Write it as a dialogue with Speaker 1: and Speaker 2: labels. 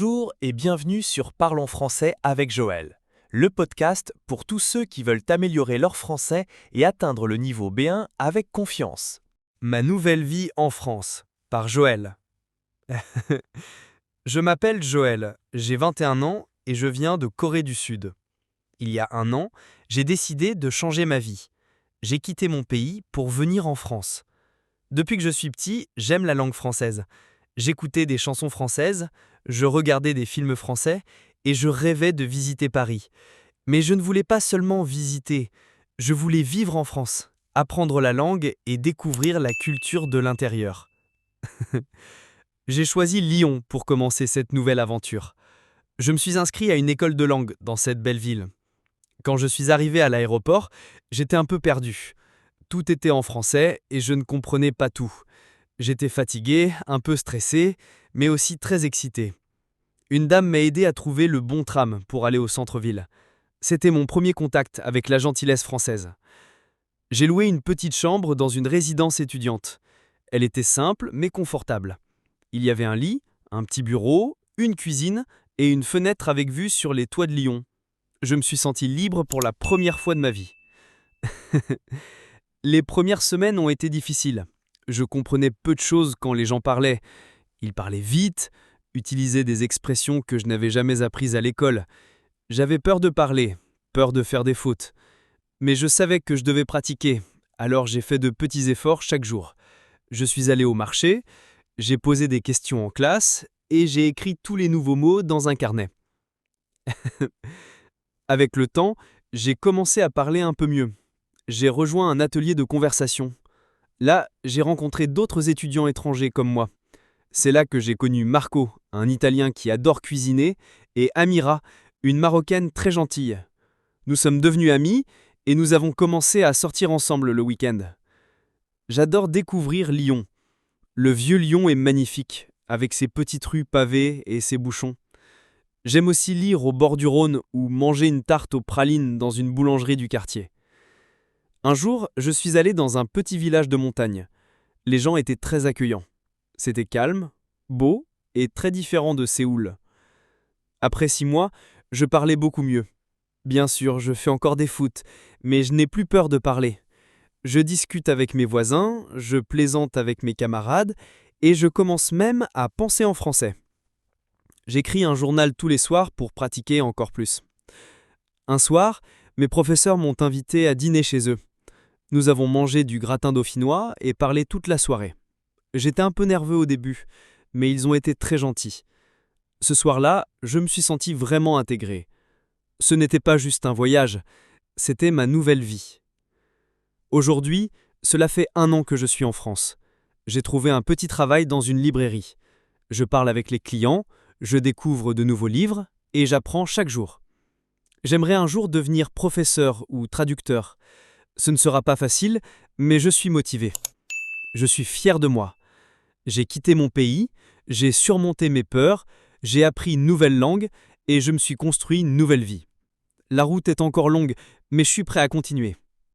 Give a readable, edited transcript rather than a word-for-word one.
Speaker 1: Bonjour et bienvenue sur Parlons français avec Joël, le podcast pour tous ceux qui veulent améliorer leur français et atteindre le niveau B1 avec confiance.
Speaker 2: Ma nouvelle vie en France, par Joël. Je m'appelle Joël, j'ai 21 ans et je viens de Corée du Sud. Il y a un an, j'ai décidé de changer ma vie. J'ai quitté mon pays pour venir en France. Depuis que je suis petit, j'aime la langue française. J'écoutais des chansons françaises, je regardais des films français et je rêvais de visiter Paris. Mais je ne voulais pas seulement visiter, je voulais vivre en France, apprendre la langue et découvrir la culture de l'intérieur. J'ai choisi Lyon pour commencer cette nouvelle aventure. Je me suis inscrit à une école de langue dans cette belle ville. Quand je suis arrivé à l'aéroport, j'étais un peu perdu. Tout était en français et je ne comprenais pas tout. J'étais fatigué, un peu stressé, mais aussi très excité. Une dame m'a aidé à trouver le bon tram pour aller au centre-ville. C'était mon premier contact avec la gentillesse française. J'ai loué une petite chambre dans une résidence étudiante. Elle était simple mais confortable. Il y avait un lit, un petit bureau, une cuisine et une fenêtre avec vue sur les toits de Lyon. Je me suis senti libre pour la première fois de ma vie. Les premières semaines ont été difficiles. Je comprenais peu de choses quand les gens parlaient. Ils parlaient vite, utilisaient des expressions que je n'avais jamais apprises à l'école. J'avais peur de parler, peur de faire des fautes. Mais je savais que je devais pratiquer, alors j'ai fait de petits efforts chaque jour. Je suis allé au marché, j'ai posé des questions en classe et j'ai écrit tous les nouveaux mots dans un carnet. Avec le temps, j'ai commencé à parler un peu mieux. J'ai rejoint un atelier de conversation. Là, j'ai rencontré d'autres étudiants étrangers comme moi. C'est là que j'ai connu Marco, un Italien qui adore cuisiner, et Amira, une Marocaine très gentille. Nous sommes devenus amis et nous avons commencé à sortir ensemble le week-end. J'adore découvrir Lyon. Le vieux Lyon est magnifique, avec ses petites rues pavées et ses bouchons. J'aime aussi lire au bord du Rhône ou manger une tarte aux pralines dans une boulangerie du quartier. Un jour, je suis allé dans un petit village de montagne. Les gens étaient très accueillants. C'était calme, beau et très différent de Séoul. Après 6 mois, je parlais beaucoup mieux. Bien sûr, je fais encore des foot, mais je n'ai plus peur de parler. Je discute avec mes voisins, je plaisante avec mes camarades et je commence même à penser en français. J'écris un journal tous les soirs pour pratiquer encore plus. Un soir, mes professeurs m'ont invité à dîner chez eux. Nous avons mangé du gratin dauphinois et parlé toute la soirée. J'étais un peu nerveux au début, mais ils ont été très gentils. Ce soir-là, je me suis senti vraiment intégré. Ce n'était pas juste un voyage, c'était ma nouvelle vie. Aujourd'hui, cela fait 1 an que je suis en France. J'ai trouvé un petit travail dans une librairie. Je parle avec les clients, je découvre de nouveaux livres et j'apprends chaque jour. J'aimerais un jour devenir professeur ou traducteur. Ce ne sera pas facile, mais je suis motivé. Je suis fier de moi. J'ai quitté mon pays, j'ai surmonté mes peurs, j'ai appris une nouvelle langue et je me suis construit une nouvelle vie. La route est encore longue, mais je suis prêt à continuer.